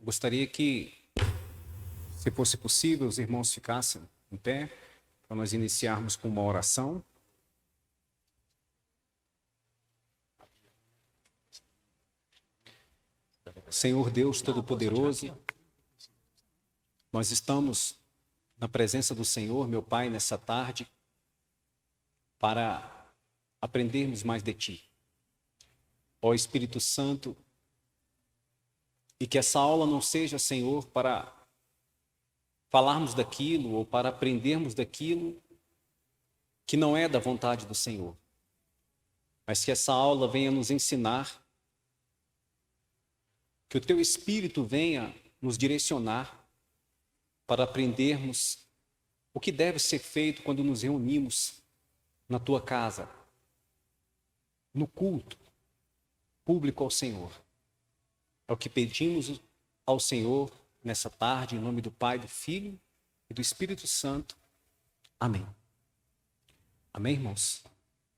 Gostaria que, se fosse possível, os irmãos ficassem em pé, para nós iniciarmos com uma oração. Senhor Deus Todo-Poderoso, nós estamos na presença do Senhor, meu Pai, nessa tarde, para aprendermos mais de Ti. Ó Espírito Santo, e que essa aula não seja, Senhor, para falarmos daquilo ou para aprendermos daquilo que não é da vontade do Senhor, mas que essa aula venha nos ensinar, que o Teu Espírito venha nos direcionar para aprendermos o que deve ser feito quando nos reunimos na Tua casa, no culto público ao Senhor. É o que pedimos ao Senhor nessa tarde, em nome do Pai, do Filho e do Espírito Santo. Amém. Amém, irmãos?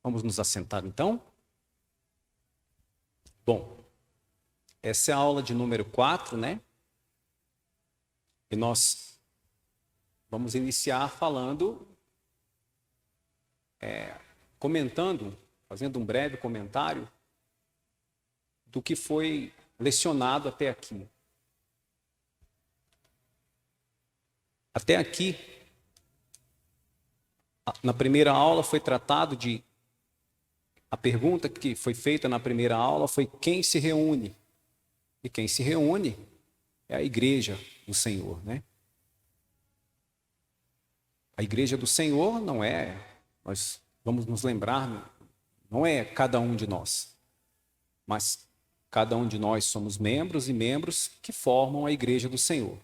Vamos nos assentar, então? Bom, essa é a aula de número 4, né? E nós vamos iniciar falando, comentando, fazendo um breve comentário do que foi lecionado até aqui. Até aqui, na primeira aula foi tratado de... A pergunta que foi feita na primeira aula foi quem se reúne. E quem se reúne é a igreja do Senhor, né? A igreja do Senhor não é, nós vamos nos lembrar, não é cada um de nós, mas cada um de nós somos membros e membros que formam a igreja do Senhor.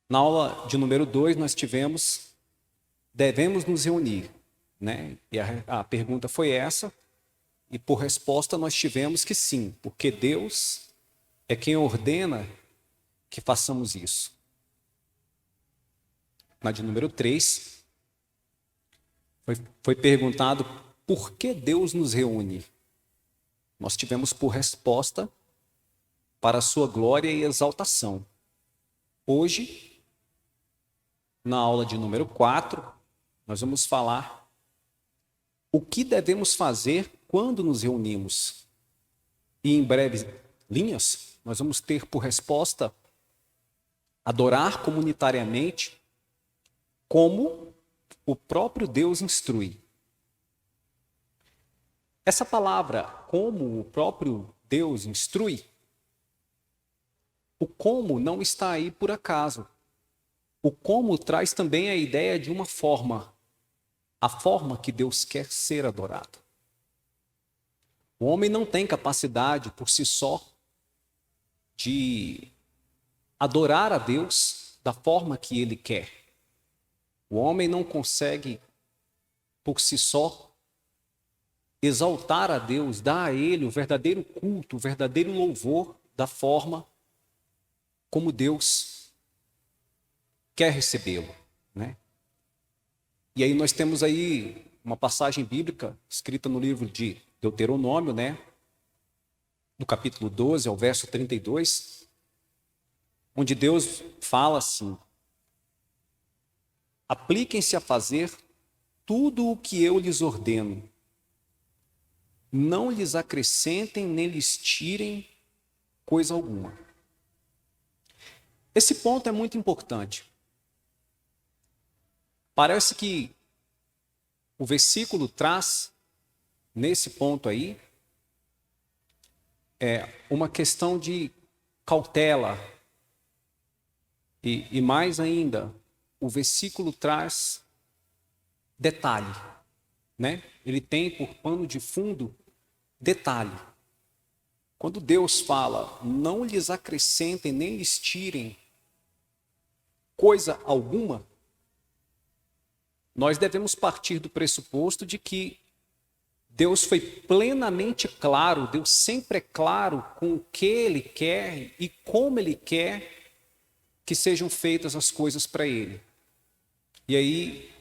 Na aula de número 2 nós tivemos, devemos nos reunir, né? E a pergunta foi essa, e por resposta nós tivemos que sim, porque Deus é quem ordena que façamos isso. Na de número 3, foi perguntado por que Deus nos reúne. Nós tivemos por resposta para a sua glória e exaltação. Hoje, na aula de número 4, nós vamos falar o que devemos fazer quando nos reunimos. E em breves linhas, nós vamos ter por resposta adorar comunitariamente como o próprio Deus instrui. Essa palavra, como o próprio Deus instrui, o como não está aí por acaso. O como traz também a ideia de uma forma, a forma que Deus quer ser adorado. O homem não tem capacidade por si só de adorar a Deus da forma que ele quer. O homem não consegue por si só exaltar a Deus, dar a Ele o verdadeiro culto, o verdadeiro louvor da forma como Deus quer recebê-lo, né? E aí nós temos aí uma passagem bíblica escrita no livro de Deuteronômio, né? No capítulo 12 ao verso 32, onde Deus fala assim: apliquem-se a fazer tudo o que eu lhes ordeno. Não lhes acrescentem nem lhes tirem coisa alguma. Esse ponto é muito importante. Parece que o versículo traz, nesse ponto aí, uma questão de cautela. E mais ainda, o versículo traz detalhe, né? Ele tem por pano de fundo detalhe. Quando Deus fala, não lhes acrescentem nem lhes tirem coisa alguma, nós devemos partir do pressuposto de que Deus foi plenamente claro, Deus sempre é claro com o que Ele quer e como Ele quer que sejam feitas as coisas para Ele. E aí,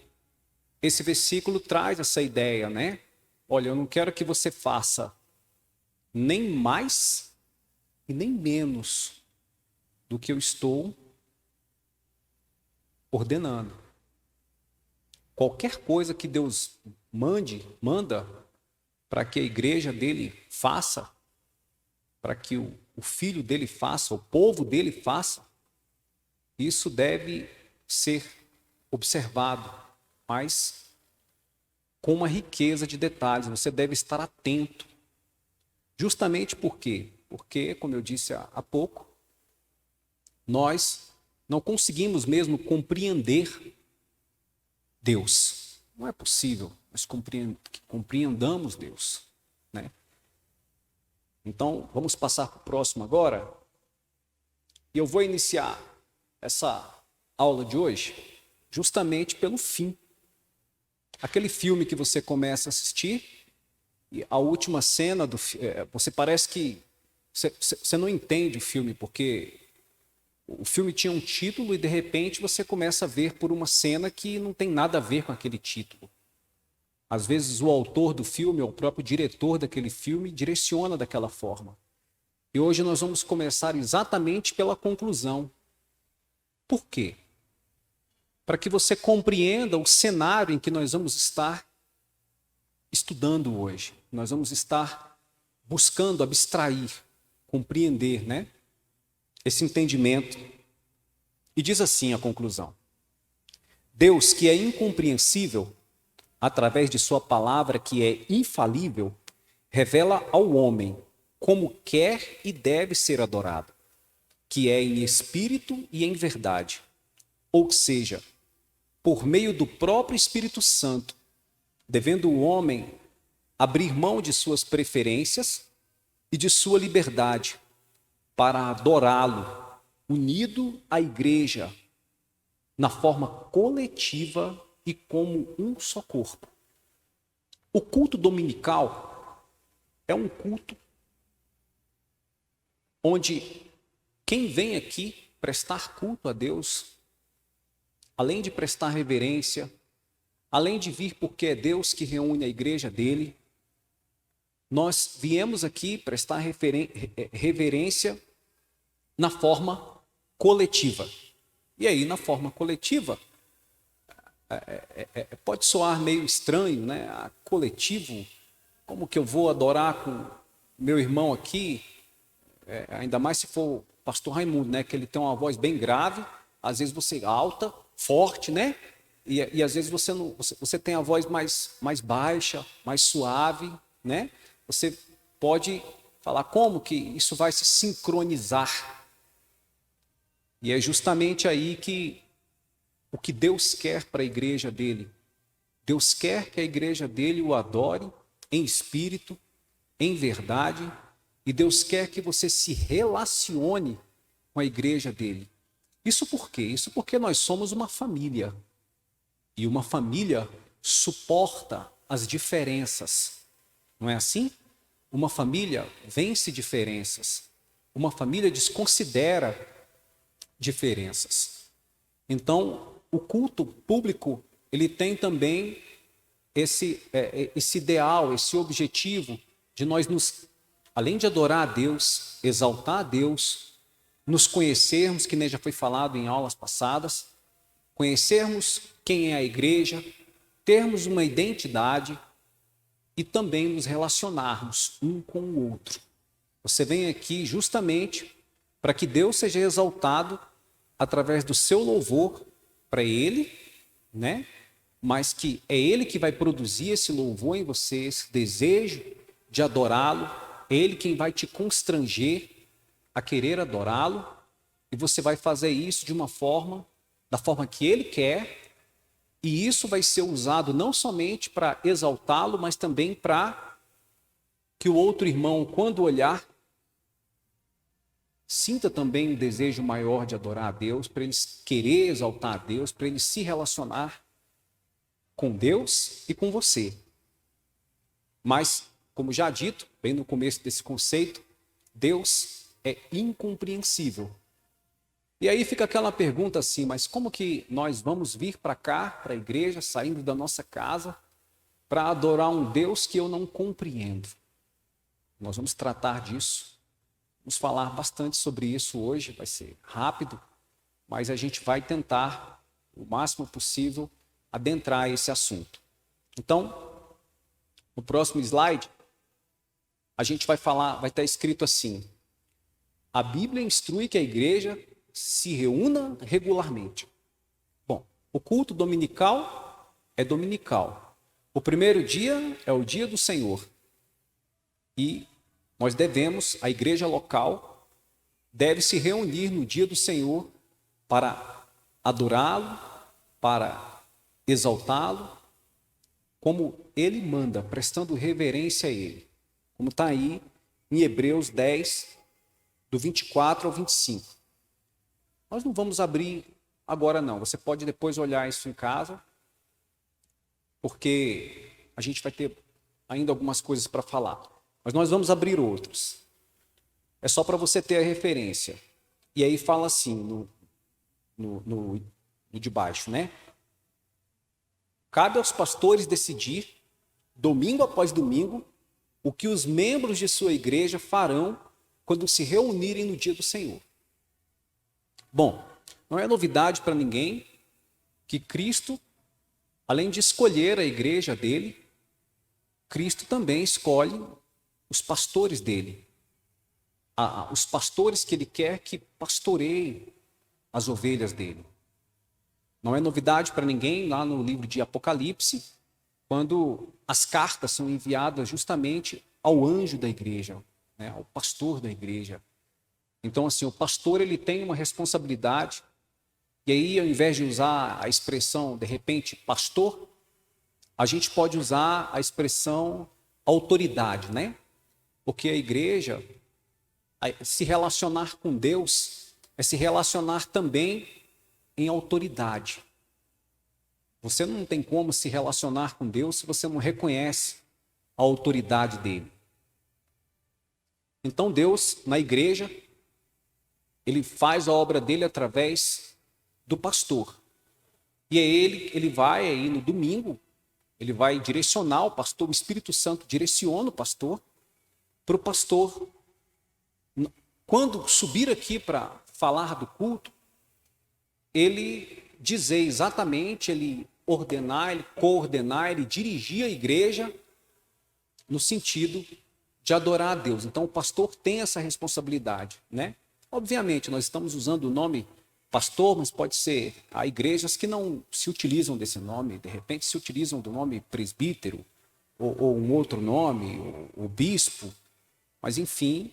esse versículo traz essa ideia, né? Olha, eu não quero que você faça nem mais e nem menos do que eu estou ordenando. Qualquer coisa que Deus manda para que a igreja dele faça, para que o filho dele faça, o povo dele faça, isso deve ser observado, mas com uma riqueza de detalhes. Você deve estar atento. Justamente por quê? Porque, como eu disse há pouco, nós não conseguimos mesmo compreender Deus. Não é possível nós compreendamos Deus, né? Então, vamos passar para o próximo agora. E eu vou iniciar essa aula de hoje justamente pelo fim. Aquele filme que você começa a assistir e a última cena você parece que você não entende o filme, porque o filme tinha um título e de repente você começa a ver por uma cena que não tem nada a ver com aquele título. Às vezes o autor do filme ou o próprio diretor daquele filme direciona daquela forma. E hoje nós vamos começar exatamente pela conclusão. Por quê? Para que você compreenda o cenário em que nós vamos estar estudando hoje. Nós vamos estar buscando abstrair, compreender, né? Esse entendimento. E diz assim a conclusão: Deus, que é incompreensível, através de sua palavra que é infalível, revela ao homem como quer e deve ser adorado, que é em espírito e em verdade. Ou seja, por meio do próprio Espírito Santo, devendo o homem abrir mão de suas preferências e de sua liberdade para adorá-lo, unido à igreja, na forma coletiva e como um só corpo. O culto dominical é um culto onde quem vem aqui prestar culto a Deus, além de prestar reverência, além de vir porque é Deus que reúne a igreja dele, nós viemos aqui prestar reverência na forma coletiva. E aí, na forma coletiva, pode soar meio estranho, né? Coletivo, como que eu vou adorar com meu irmão aqui, ainda mais se for o pastor Raimundo, né? Que ele tem uma voz bem grave, às vezes você alta, forte, né? E às vezes você tem a voz mais baixa, mais suave, né? Você pode falar como que isso vai se sincronizar. E é justamente aí que o que Deus quer para a igreja dele. Deus quer que a igreja dele o adore em espírito, em verdade, e Deus quer que você se relacione com a igreja dele. Isso por quê? Isso porque nós somos uma família. E uma família suporta as diferenças. Não é assim? Uma família vence diferenças. Uma família desconsidera diferenças. Então, o culto público, ele tem também esse ideal, esse objetivo de nós além de adorar a Deus, exaltar a Deus, nos conhecermos, que nem já foi falado em aulas passadas, conhecermos quem é a igreja, termos uma identidade e também nos relacionarmos um com o outro. Você vem aqui justamente para que Deus seja exaltado através do seu louvor para Ele, né? Mas que é Ele que vai produzir esse louvor em você, esse desejo de adorá-lo, é Ele quem vai te constranger a querer adorá-lo, e você vai fazer isso da forma que Ele quer, e isso vai ser usado não somente para exaltá-lo, mas também para que o outro irmão, quando olhar, sinta também um desejo maior de adorar a Deus, para eles querer exaltar a Deus, para eles se relacionar com Deus e com você. Mas, como já dito, bem no começo desse conceito, Deus é incompreensível. E aí fica aquela pergunta assim, mas como que nós vamos vir para cá, para a igreja, saindo da nossa casa, para adorar um Deus que eu não compreendo? Nós vamos tratar disso vamos falar bastante sobre isso hoje, vai ser rápido, mas a gente vai tentar, o máximo possível, adentrar esse assunto. Então, no próximo slide, a gente vai estar escrito assim: a Bíblia instrui que a igreja se reúna regularmente. Bom, o culto dominical é dominical. O primeiro dia é o dia do Senhor. E nós a igreja local, deve se reunir no dia do Senhor para adorá-lo, para exaltá-lo, como ele manda, prestando reverência a ele. Como está aí em Hebreus 10, do 24 ao 25. Nós não vamos abrir agora não, você pode depois olhar isso em casa, porque a gente vai ter ainda algumas coisas para falar. Mas nós vamos abrir outros. É só para você ter a referência. E aí fala assim, no de baixo, né? Cabe aos pastores decidir, domingo após domingo, o que os membros de sua igreja farão quando se reunirem no dia do Senhor. Bom, não é novidade para ninguém que Cristo, além de escolher a igreja dele, Cristo também escolhe os pastores dele. Os pastores que ele quer que pastoreiem as ovelhas dele. Não é novidade para ninguém lá no livro de Apocalipse, quando as cartas são enviadas justamente ao anjo da igreja, né, ao pastor da igreja. Então, assim, o pastor ele tem uma responsabilidade, e aí, ao invés de usar a expressão, de repente, pastor, a gente pode usar a expressão autoridade, né? Porque a igreja, se relacionar com Deus, é se relacionar também em autoridade. Você não tem como se relacionar com Deus se você não reconhece a autoridade dele. Então Deus, na igreja, ele faz a obra dele através do pastor. E é ele vai aí no domingo, ele vai direcionar o pastor, o Espírito Santo direciona o pastor, para o pastor, quando subir aqui para falar do culto, ele dizer exatamente, ele ordenar, ele coordenar, ele dirigir a igreja no sentido de adorar a Deus. Então o pastor tem essa responsabilidade, né? Obviamente, nós estamos usando o nome pastor, mas pode ser, há igrejas que não se utilizam desse nome, de repente se utilizam do nome presbítero, ou um outro nome, o bispo, mas enfim,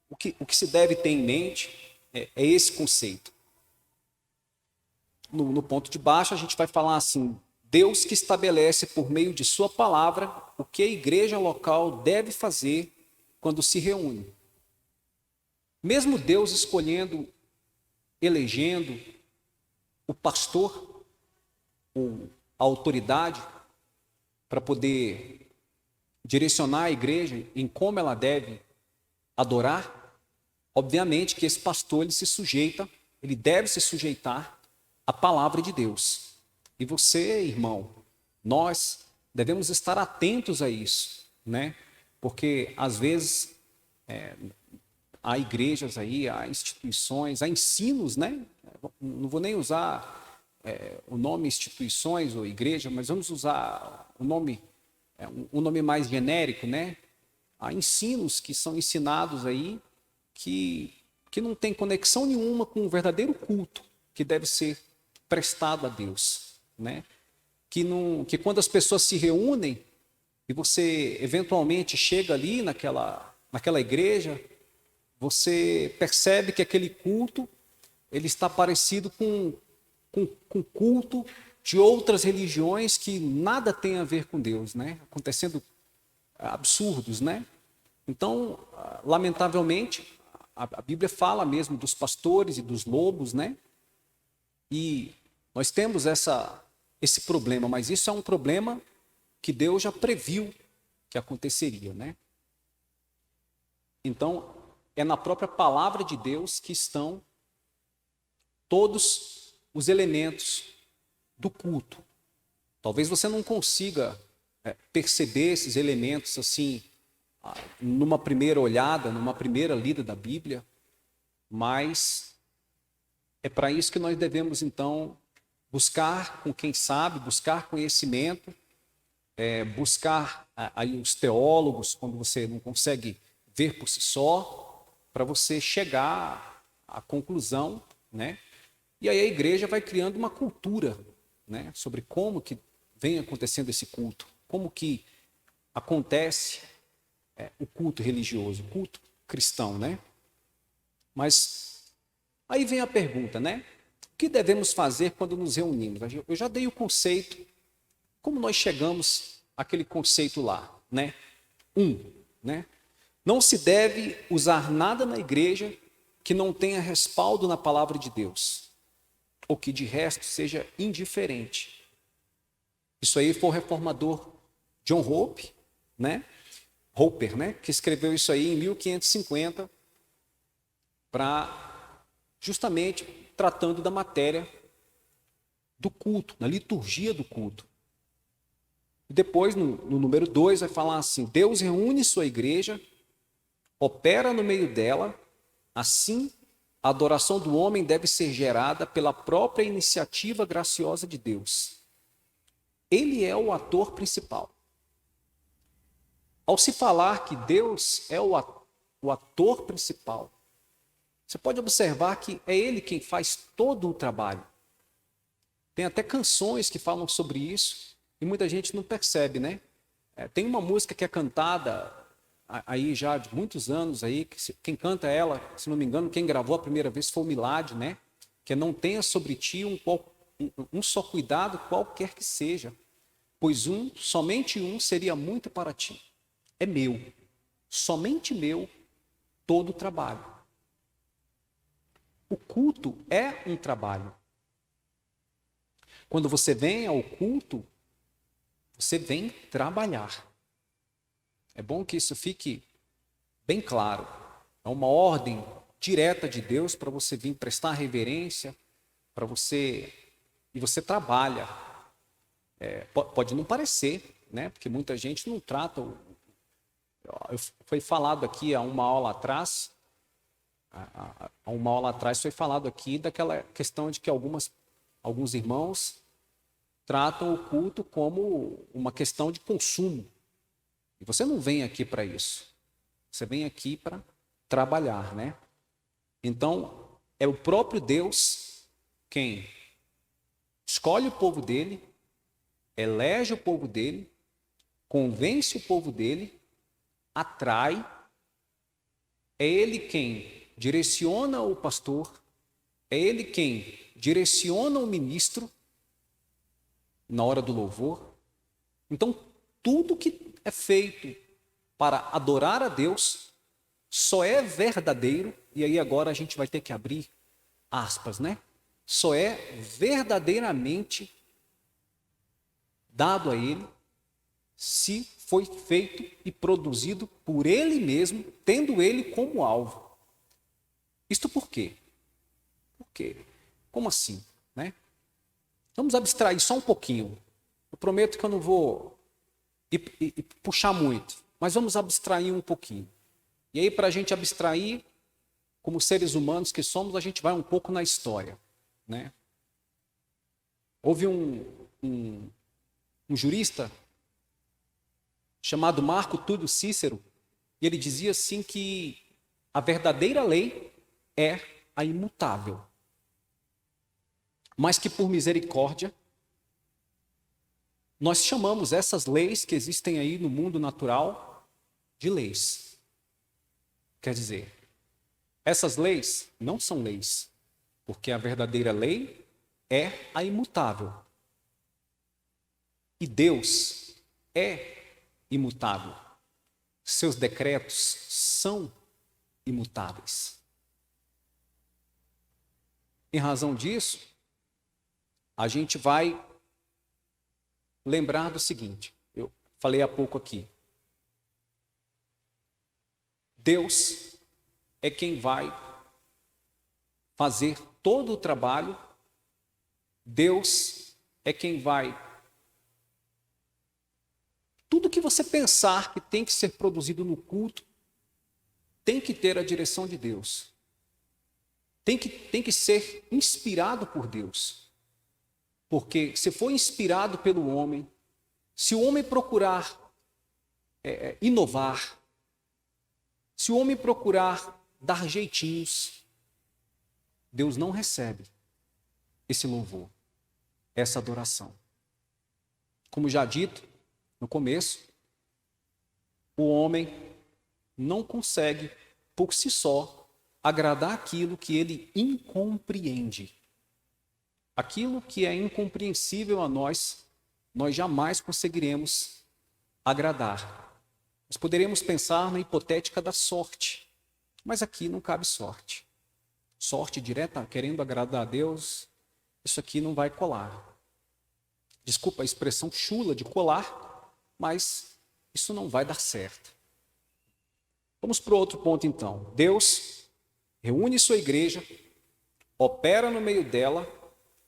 o que se deve ter em mente é esse conceito. No ponto de baixo a gente vai falar assim: Deus que estabelece por meio de sua palavra o que a igreja local deve fazer quando se reúne. Mesmo Deus escolhendo, elegendo o pastor, a autoridade, para poder direcionar a igreja em como ela deve adorar, obviamente que esse pastor ele deve se sujeitar à palavra de Deus. E você, irmão, nós devemos estar atentos a isso, né? Porque às vezes há igrejas aí, há instituições, há ensinos, né? Não vou nem usar o nome instituições ou igreja, mas vamos usar um nome mais genérico, né? Há ensinos que são ensinados aí que não tem conexão nenhuma com o verdadeiro culto que deve ser prestado a Deus, né? Que quando as pessoas se reúnem e você eventualmente chega ali naquela igreja, você percebe que aquele culto ele está parecido com culto de outras religiões que nada tem a ver com Deus, né? Acontecendo absurdos, né? Então, lamentavelmente, a Bíblia fala mesmo dos pastores e dos lobos, né? E nós temos esse problema, mas isso é um problema que Deus já previu que aconteceria, né? Então, é na própria palavra de Deus que estão todos os elementos do culto. Talvez você não consiga perceber esses elementos assim numa primeira olhada, numa primeira lida da Bíblia, mas é para isso que nós devemos, então, buscar com quem sabe, buscar conhecimento, buscar aí os teólogos, quando você não consegue ver por si só, para você chegar à conclusão, né? E aí a igreja vai criando uma cultura, né, sobre como que vem acontecendo esse culto, como que acontece o culto religioso, o culto cristão, né? Mas aí vem a pergunta, né? O que devemos fazer quando nos reunimos? Eu já dei o conceito, como nós chegamos àquele conceito lá, né? Né? Não se deve usar nada na igreja que não tenha respaldo na palavra de Deus, ou que de resto seja indiferente. Isso aí foi o reformador John Hope, né? Hooper, né? Que escreveu isso aí em 1550, para justamente tratando da matéria do culto, na liturgia do culto. E depois, no número 2, vai falar assim: Deus reúne sua igreja, opera no meio dela, assim a adoração do homem deve ser gerada pela própria iniciativa graciosa de Deus. Ele é o ator principal. Ao se falar que Deus é o ator principal, você pode observar que é Ele quem faz todo o trabalho. Tem até canções que falam sobre isso e muita gente não percebe, né? Tem uma música que é cantada aí já de muitos anos aí, que quem canta ela, se não me engano, quem gravou a primeira vez foi o Milad, né? Que é não tenha sobre ti um só cuidado, qualquer que seja, pois somente um seria muito para ti. É meu, somente meu, todo o trabalho. O culto é um trabalho. Quando você vem ao culto, você vem trabalhar. É bom que isso fique bem claro. É uma ordem direta de Deus para você vir prestar reverência, para você... E você trabalha. Pode não parecer, né? Porque muita gente não trata... Foi falado aqui há uma aula atrás, foi falado aqui daquela questão de que alguns irmãos tratam o culto como uma questão de consumo. E você não vem aqui para isso. Você vem aqui para trabalhar, né? Então, é o próprio Deus quem escolhe o povo dele, elege o povo dele, convence o povo dele, atrai. É ele quem direciona o pastor, é ele quem direciona o ministro na hora do louvor. Então, tudo que é feito para adorar a Deus só é verdadeiro, e aí agora a gente vai ter que abrir aspas, né? Só é verdadeiramente dado a Ele se foi feito e produzido por Ele mesmo, tendo Ele como alvo. Isto por quê? Por quê? Como assim, né? Vamos abstrair só um pouquinho. Eu prometo que eu não vou e puxar muito, mas vamos abstrair um pouquinho. E aí, para a gente abstrair, como seres humanos que somos, a gente vai um pouco na história, né? Houve um jurista chamado Marco Túlio Cícero, e ele dizia assim que a verdadeira lei é a imutável, mas que por misericórdia nós chamamos essas leis que existem aí no mundo natural de leis. Quer dizer, essas leis não são leis, porque a verdadeira lei é a imutável. E Deus é imutável. Seus decretos são imutáveis. Em razão disso, a gente vai lembrar do seguinte, eu falei há pouco aqui. Deus é quem vai fazer todo o trabalho, Deus é quem vai... Tudo que você pensar que tem que ser produzido no culto tem que ter a direção de Deus. Tem que ser inspirado por Deus. Porque se for inspirado pelo homem, se o homem procurar inovar, se o homem procurar dar jeitinhos, Deus não recebe esse louvor, essa adoração. Como já dito no começo, o homem não consegue, por si só, agradar aquilo que ele incompreende. Aquilo que é incompreensível a nós, nós jamais conseguiremos agradar. Nós poderíamos pensar na hipotética da sorte, mas aqui não cabe sorte. Sorte direta, querendo agradar a Deus, isso aqui não vai colar. Desculpa a expressão chula de colar, mas isso não vai dar certo. Vamos para o outro ponto então. Deus reúne sua igreja, opera no meio dela,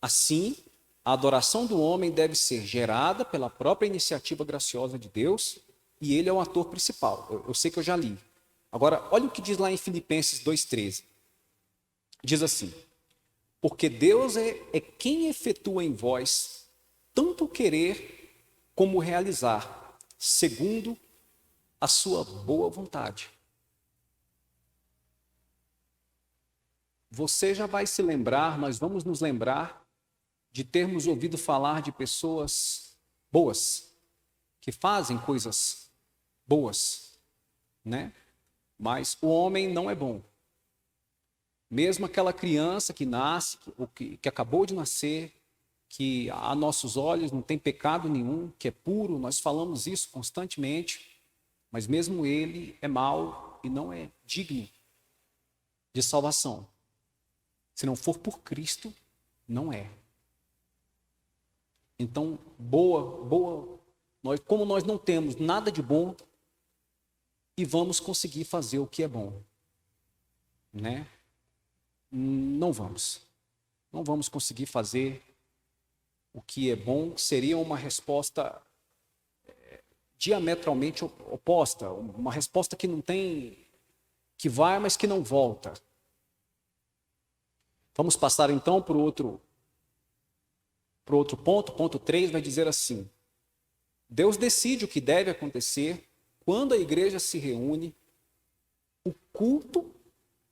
assim, a adoração do homem deve ser gerada pela própria iniciativa graciosa de Deus, e ele é o ator principal. Eu sei que eu já li. Agora, olha o que diz lá em Filipenses 2,13. Diz assim: porque Deus é quem efetua em vós tanto querer como realizar, segundo a sua boa vontade. Você já vai se lembrar, nós vamos nos lembrar de termos ouvido falar de pessoas boas, que fazem coisas boas, né? Mas o homem não é bom. Mesmo aquela criança que nasce, ou que acabou de nascer, que a nossos olhos não tem pecado nenhum, que é puro, nós falamos isso constantemente, mas mesmo ele é mau e não é digno de salvação. Se não for por Cristo, não é. Então, como nós não temos nada de bom, e vamos conseguir fazer o que é bom, né? Não vamos conseguir fazer o que é bom. Seria uma resposta diametralmente oposta, uma resposta que não tem, que vai, mas que não volta. Vamos passar então para o outro ponto. Ponto 3 vai dizer assim: Deus decide o que deve acontecer quando a igreja se reúne. O culto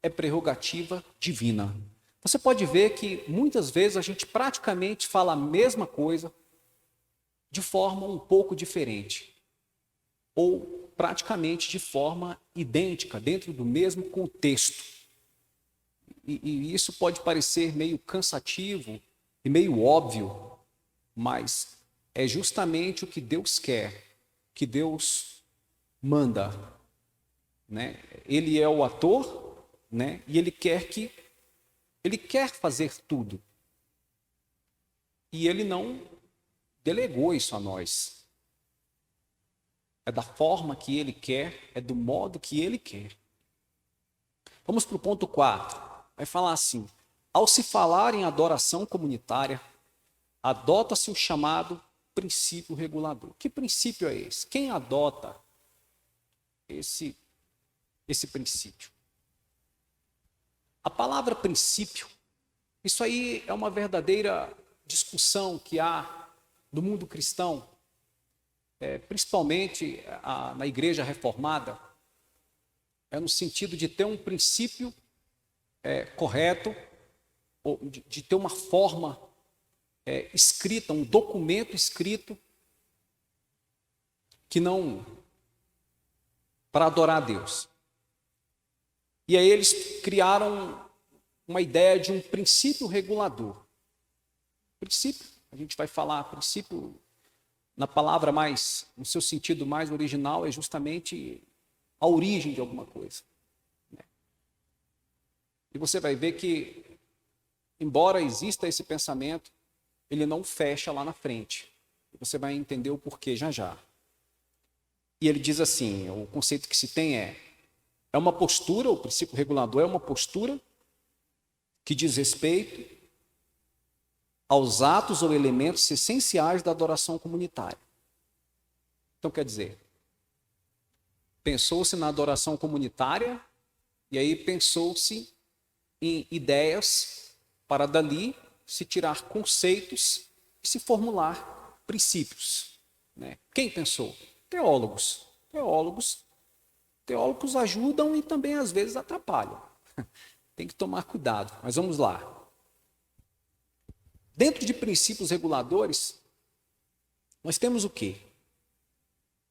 é prerrogativa divina. Você pode ver que muitas vezes a gente praticamente fala a mesma coisa de forma um pouco diferente, ou praticamente de forma idêntica, dentro do mesmo contexto. E isso pode parecer meio cansativo e meio óbvio, mas é justamente o que Deus quer, que Deus manda, né? Ele é o ator, né? E ele quer fazer tudo. E ele não delegou isso a nós. É da forma que ele quer, é do modo que ele quer. Vamos para o ponto 4. Vai falar assim: ao se falar em adoração comunitária, adota-se o chamado princípio regulador. Que princípio é esse? Quem adota esse princípio? A palavra princípio, isso aí é uma verdadeira discussão que há no mundo cristão, principalmente na igreja reformada, no sentido de ter um princípio correto, ou de ter uma forma escrita, um documento escrito, que não, para adorar a Deus. E aí eles criaram uma ideia de um princípio regulador. Princípio, a gente vai falar, princípio, na palavra mais, no seu sentido mais original, é justamente a origem de alguma coisa. E você vai ver que, embora exista esse pensamento, ele não fecha lá na frente. Você vai entender o porquê já já. E ele diz assim, o conceito que se tem é uma postura, o princípio regulador é uma postura que diz respeito aos atos ou elementos essenciais da adoração comunitária. Então, quer dizer, pensou-se na adoração comunitária, e aí pensou-se em ideias para dali se tirar conceitos e se formular princípios. Né? Quem pensou? Teólogos. Teólogos ajudam e também às vezes atrapalham. Tem que tomar cuidado, mas vamos lá. Dentro de princípios reguladores, nós temos o quê?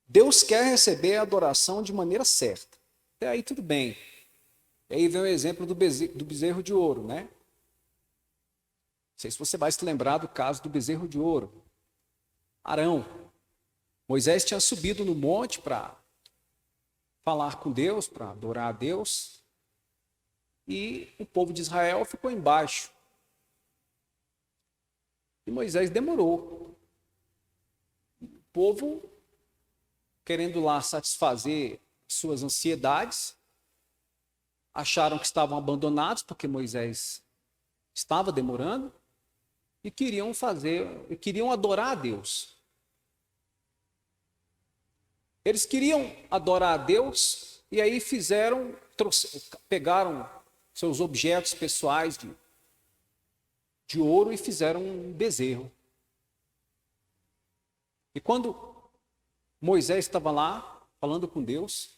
Deus quer receber a adoração de maneira certa. Até aí tudo bem. E aí vem o exemplo do bezerro de ouro, né? Não sei se você vai se lembrar do caso do bezerro de ouro. Arão. Moisés tinha subido no monte para falar com Deus, para adorar a Deus. E o povo de Israel ficou embaixo. E Moisés demorou. O povo, querendo lá satisfazer suas ansiedades, acharam que estavam abandonados porque Moisés estava demorando e queriam adorar a Deus. Eles queriam adorar a Deus e aí pegaram seus objetos pessoais de ouro e fizeram um bezerro. E quando Moisés estava lá falando com Deus,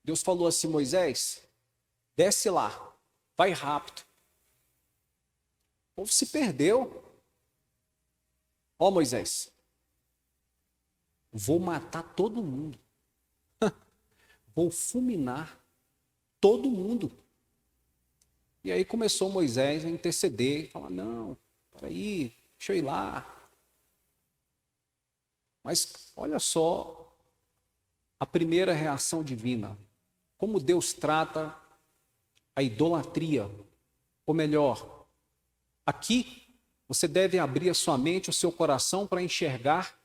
Deus falou assim: Moisés, desce lá, vai rápido. O povo se perdeu. Ó Moisés, vou matar todo mundo. Vou fulminar todo mundo. E aí começou Moisés a interceder, falar: não, peraí, deixa eu ir lá. Mas olha só a primeira reação divina. Como Deus trata a idolatria. Ou melhor, aqui você deve abrir a sua mente, o seu coração para enxergar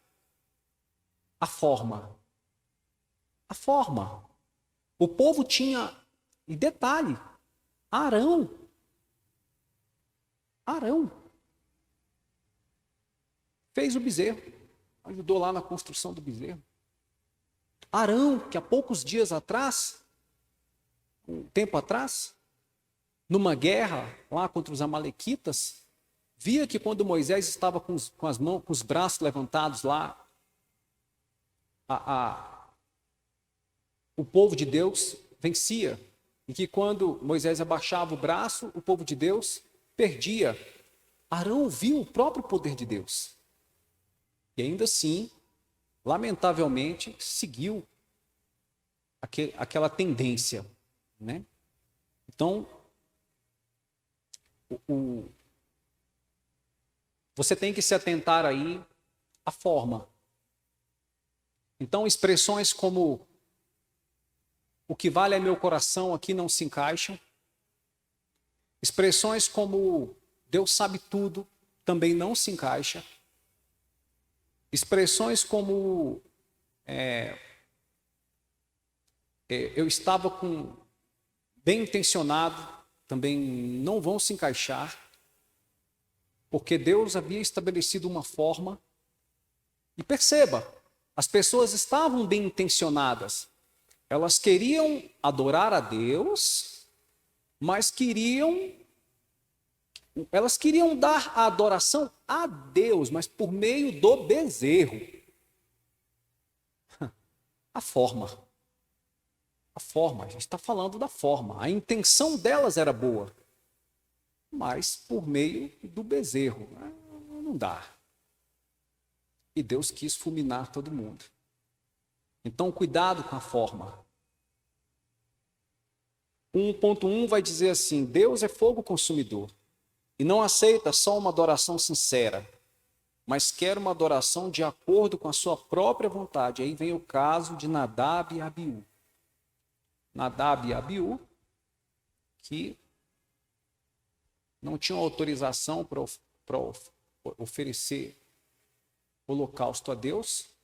a forma. A forma. O povo tinha, e detalhe, Arão fez o bezerro, ajudou lá na construção do bezerro. Arão, que há poucos dias atrás, um tempo atrás, numa guerra lá contra os amalequitas, via que quando Moisés estava com os braços levantados lá, o povo de Deus vencia. E que quando Moisés abaixava o braço, o povo de Deus perdia. Arão viu o próprio poder de Deus. E ainda assim, lamentavelmente, seguiu aquela tendência. Né? Então, você tem que se atentar aí à forma. Então, expressões como o que vale é meu coração aqui não se encaixam. Expressões como Deus sabe tudo também não se encaixa. Expressões como eu estava bem intencionado também não vão se encaixar, porque Deus havia estabelecido uma forma. E perceba, as pessoas estavam bem intencionadas. Elas queriam adorar a Deus, mas elas queriam dar a adoração a Deus, mas por meio do bezerro. A forma, a gente está falando da forma. A intenção delas era boa, mas por meio do bezerro. Não dá. E Deus quis fulminar todo mundo. Então, cuidado com a forma. 1.1 vai dizer assim: Deus é fogo consumidor e não aceita só uma adoração sincera, mas quer uma adoração de acordo com a sua própria vontade. Aí vem o caso de Nadab e Abiú. Nadab e Abiú, que não tinham autorização para oferecer holocausto a Deus,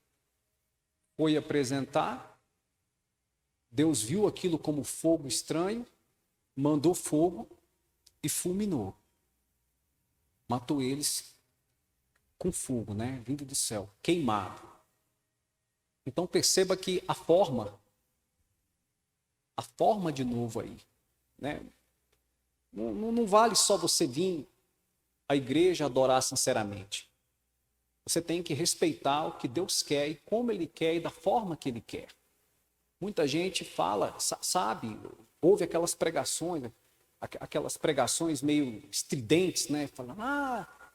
foi apresentar, Deus viu aquilo como fogo estranho, mandou fogo e fulminou. Matou eles com fogo, né? Vindo do céu, queimado. Então perceba que a forma de novo aí, né? Não vale só você vir à igreja adorar sinceramente. Você tem que respeitar o que Deus quer e como Ele quer e da forma que Ele quer. Muita gente fala, sabe, ouve aquelas pregações meio estridentes, né? Falando,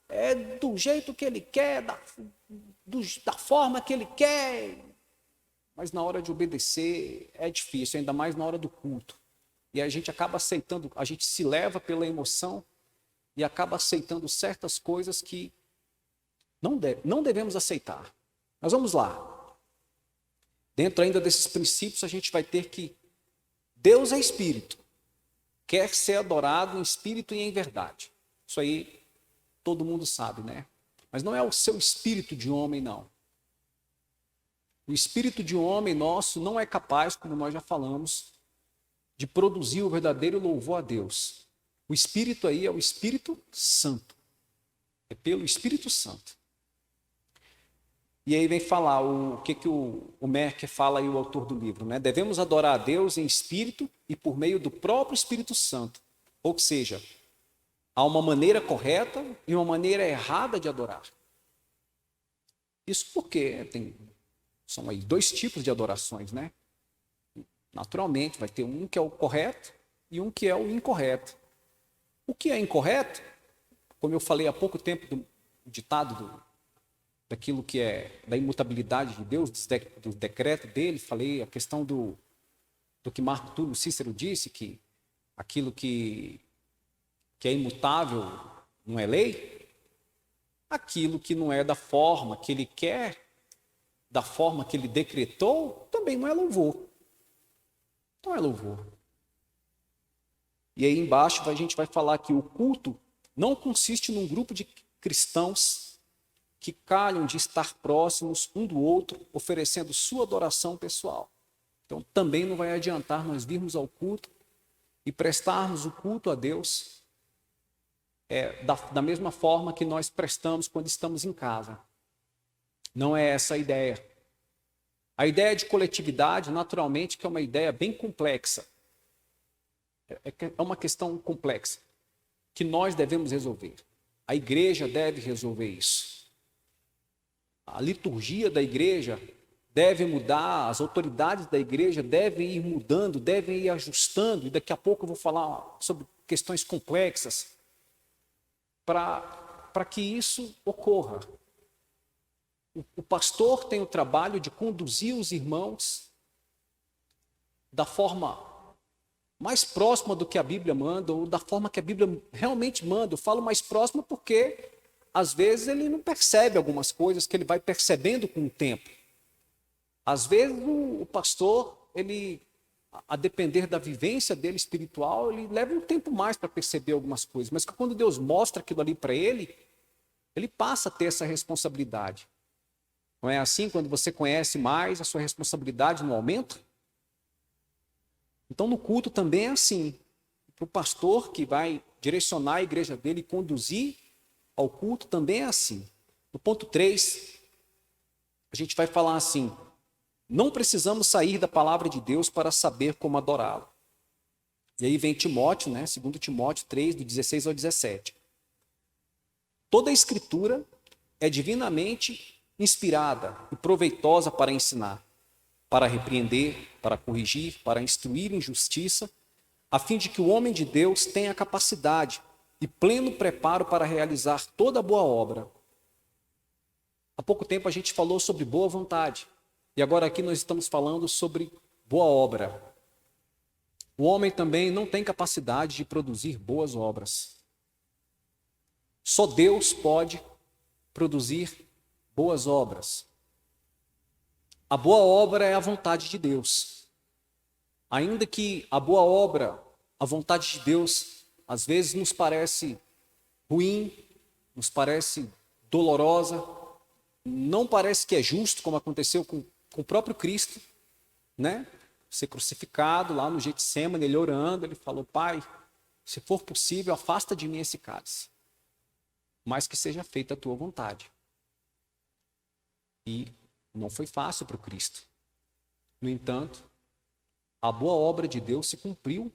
é do jeito que Ele quer, da forma que Ele quer. Mas na hora de obedecer é difícil, ainda mais na hora do culto. E a gente acaba aceitando, a gente se leva pela emoção e acaba aceitando certas coisas que não devemos aceitar. Mas vamos lá. Dentro ainda desses princípios, a gente vai ter que Deus é espírito, quer ser adorado em espírito e em verdade. Isso aí todo mundo sabe, né? Mas não é o seu espírito de homem, não. O espírito de um homem nosso não é capaz, como nós já falamos, de produzir o verdadeiro louvor a Deus. O espírito aí é o Espírito Santo. É pelo Espírito Santo. E aí vem falar o que o Merker fala aí, o autor do livro, né? Devemos adorar a Deus em espírito e por meio do próprio Espírito Santo. Ou seja, há uma maneira correta e uma maneira errada de adorar. Isso porque são aí dois tipos de adorações, né? Naturalmente, vai ter um que é o correto e um que é o incorreto. O que é incorreto, como eu falei há pouco tempo do ditado daquilo que é da imutabilidade de Deus, do decreto dele, falei a questão do que Marco Túlio Cícero disse, que aquilo que é imutável não é lei, aquilo que não é da forma que ele quer, da forma que ele decretou, também não é louvor. Não é louvor. E aí embaixo a gente vai falar que o culto não consiste num grupo de cristãos que calham de estar próximos um do outro, oferecendo sua adoração pessoal. Então também não vai adiantar nós virmos ao culto e prestarmos o culto a Deus da mesma forma que nós prestamos quando estamos em casa. Não é essa a ideia. A ideia de coletividade, naturalmente, que é uma ideia bem complexa. É uma questão complexa que nós devemos resolver. A igreja deve resolver isso. A liturgia da igreja deve mudar, as autoridades da igreja devem ir mudando, devem ir ajustando, e daqui a pouco eu vou falar sobre questões complexas para que isso ocorra. O pastor tem o trabalho de conduzir os irmãos da forma mais próxima do que a Bíblia manda, ou da forma que a Bíblia realmente manda. Eu falo mais próxima porque, às vezes, ele não percebe algumas coisas que ele vai percebendo com o tempo. Às vezes, o pastor, a depender da vivência dele espiritual, ele leva um tempo mais para perceber algumas coisas, mas que quando Deus mostra aquilo ali para ele passa a ter essa responsabilidade. Não é assim? Quando você conhece mais, a sua responsabilidade não aumenta? Então, no culto também é assim. Para o pastor que vai direcionar a igreja dele e conduzir ao culto também é assim. No ponto 3, a gente vai falar assim: não precisamos sair da palavra de Deus para saber como adorá-lo. E aí vem Timóteo, né? 2 Timóteo 3, do 16 ao 17. Toda a escritura é divinamente inspirada e proveitosa para ensinar, para repreender, para corrigir, para instruir em justiça, a fim de que o homem de Deus tenha capacidade e pleno preparo para realizar toda boa obra. Há pouco tempo a gente falou sobre boa vontade, e agora aqui nós estamos falando sobre boa obra. O homem também não tem capacidade de produzir boas obras. Só Deus pode produzir boas obras. A boa obra é a vontade de Deus. Ainda que a boa obra, a vontade de Deus, às vezes nos parece ruim, nos parece dolorosa, não parece que é justo, como aconteceu com o próprio Cristo, né? Ser crucificado lá no Getsêmani, ele orando, ele falou: Pai, se for possível, afasta de mim esse cálice, mas que seja feita a tua vontade. E Não foi fácil para o Cristo. No entanto, a boa obra de Deus se cumpriu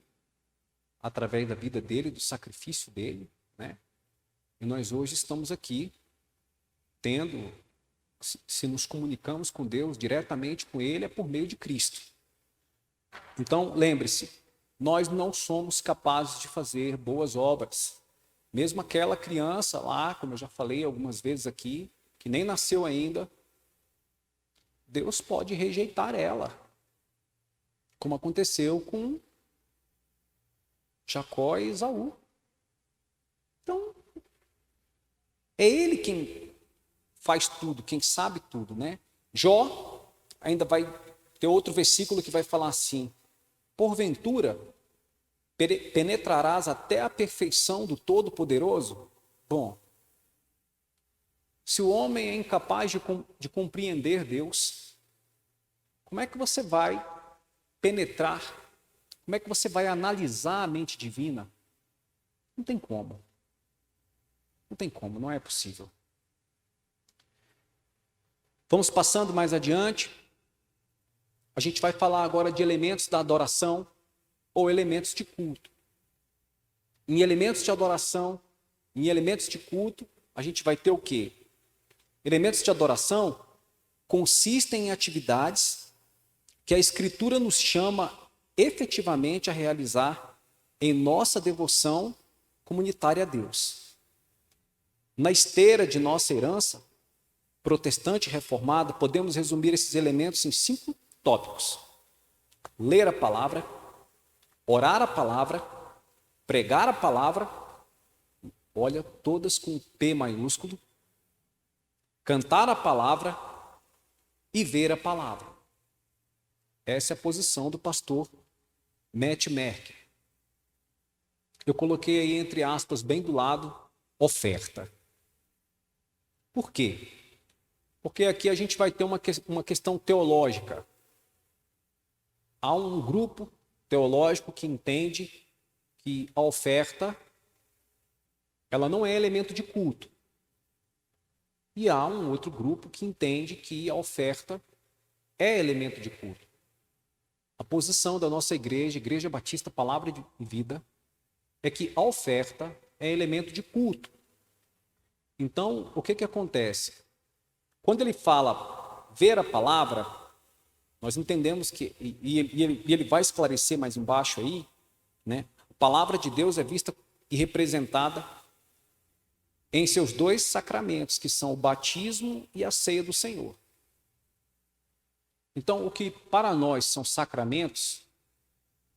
através da vida dele, do sacrifício dele, né? E nós hoje estamos aqui tendo, se nos comunicamos com Deus diretamente com ele, é por meio de Cristo. Então, lembre-se, nós não somos capazes de fazer boas obras. Mesmo aquela criança lá, como eu já falei algumas vezes aqui, que nem nasceu ainda, Deus pode rejeitar ela, como aconteceu com Jacó e Esaú. Então, é ele quem faz tudo, quem sabe tudo, né? Jó ainda vai ter outro versículo que vai falar assim: porventura penetrarás até a perfeição do Todo-Poderoso? Bom, se o homem é incapaz de compreender Deus, como é que você vai penetrar? Como é que você vai analisar a mente divina? Não tem como. Não tem como, não é possível. Vamos passando mais adiante. A gente vai falar agora de elementos da adoração ou elementos de culto. Em elementos de adoração, em elementos de culto, a gente vai ter o quê? Elementos de adoração consistem em atividades que a Escritura nos chama efetivamente a realizar em nossa devoção comunitária a Deus. Na esteira de nossa herança protestante e reformada, podemos resumir esses elementos em 5 tópicos: ler a palavra, orar a palavra, pregar a palavra, olha, todas com P maiúsculo, cantar a palavra e ver a palavra. Essa é a posição do pastor Matt Merker. Eu coloquei aí entre aspas, bem do lado, oferta. Por quê? Porque aqui a gente vai ter uma questão teológica. Há um grupo teológico que entende que a oferta ela não é elemento de culto. E há um outro grupo que entende que a oferta é elemento de culto. A posição da nossa igreja, Igreja Batista Palavra de Vida, é que a oferta é elemento de culto. Então, o que acontece? Quando ele fala ver a palavra, nós entendemos que, e ele vai esclarecer mais embaixo aí, né? A palavra de Deus é vista e representada em seus 2 sacramentos, que são o batismo e a ceia do Senhor. Então, o que para nós são sacramentos,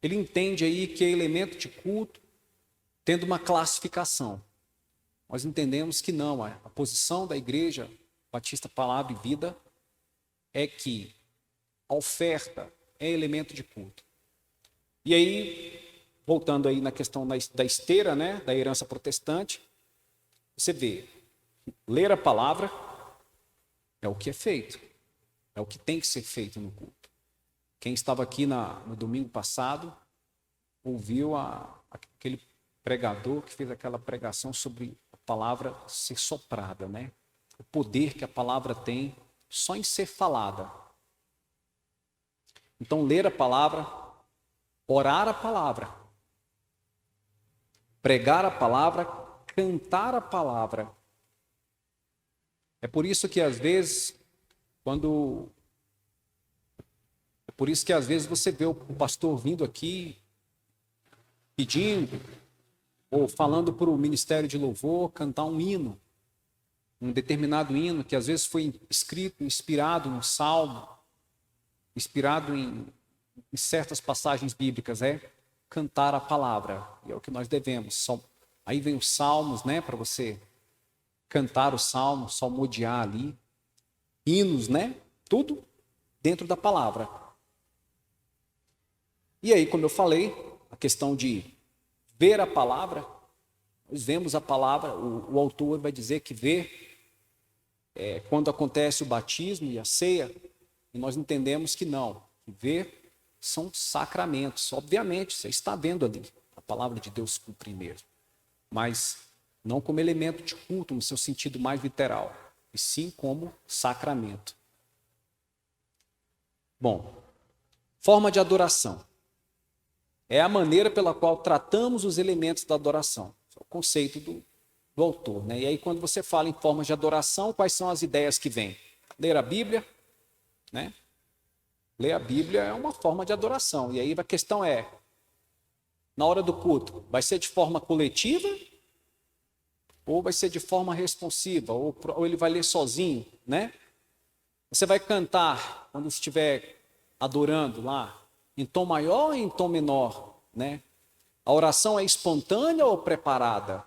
ele entende aí que é elemento de culto, tendo uma classificação. Nós entendemos que não, a posição da Igreja Batista Palavra e Vida é que a oferta é elemento de culto. E aí, voltando aí na questão da esteira, né, da herança protestante, você vê, ler a palavra é o que é feito, é o que tem que ser feito no culto. Quem estava aqui no domingo passado ouviu aquele pregador que fez aquela pregação sobre a palavra ser soprada, né? O poder que a palavra tem só em ser falada. Então, ler a palavra, orar a palavra, pregar a palavra, cantar a palavra. É por isso que às vezes, você vê o pastor vindo aqui pedindo ou falando para o ministério de louvor cantar um hino, um determinado hino que às vezes foi escrito, inspirado no salmo, inspirado em certas passagens bíblicas, é cantar a palavra, e é o que nós devemos. Aí vem os salmos, né, para você cantar o salmo, salmodiar ali, hinos, né, tudo dentro da palavra. E aí, como eu falei, a questão de ver a palavra, nós vemos a palavra, o autor vai dizer que ver quando acontece o batismo e a ceia, e nós entendemos que não, que ver são sacramentos. Obviamente, você está vendo ali a palavra de Deus cumprir mesmo, mas não como elemento de culto no seu sentido mais literal, e sim como sacramento. Bom, forma de adoração. É a maneira pela qual tratamos os elementos da adoração. É o conceito do autor, né? E aí, quando você fala em formas de adoração, quais são as ideias que vêm? Ler a Bíblia, né? Ler a Bíblia é uma forma de adoração. E aí a questão é, na hora do culto, vai ser de forma coletiva ou vai ser de forma responsiva? Ou ele vai ler sozinho, né? Você vai cantar quando estiver adorando lá, em tom maior ou em tom menor, né? A oração é espontânea ou preparada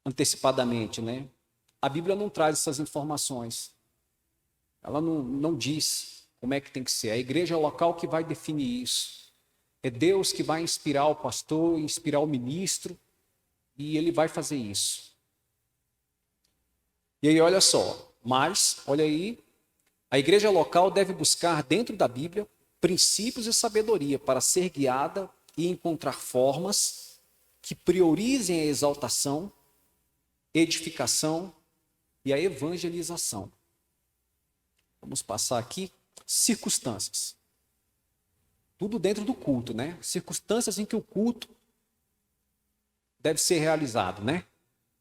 antecipadamente, né? A Bíblia não traz essas informações. Ela não diz como é que tem que ser. A igreja é o local que vai definir isso. É Deus que vai inspirar o pastor, inspirar o ministro, e ele vai fazer isso. E aí, olha só, mas, olha aí, a igreja local deve buscar dentro da Bíblia princípios e sabedoria para ser guiada e encontrar formas que priorizem a exaltação, edificação e a evangelização. Vamos passar aqui circunstâncias. Tudo dentro do culto, né? Circunstâncias em que o culto deve ser realizado, né?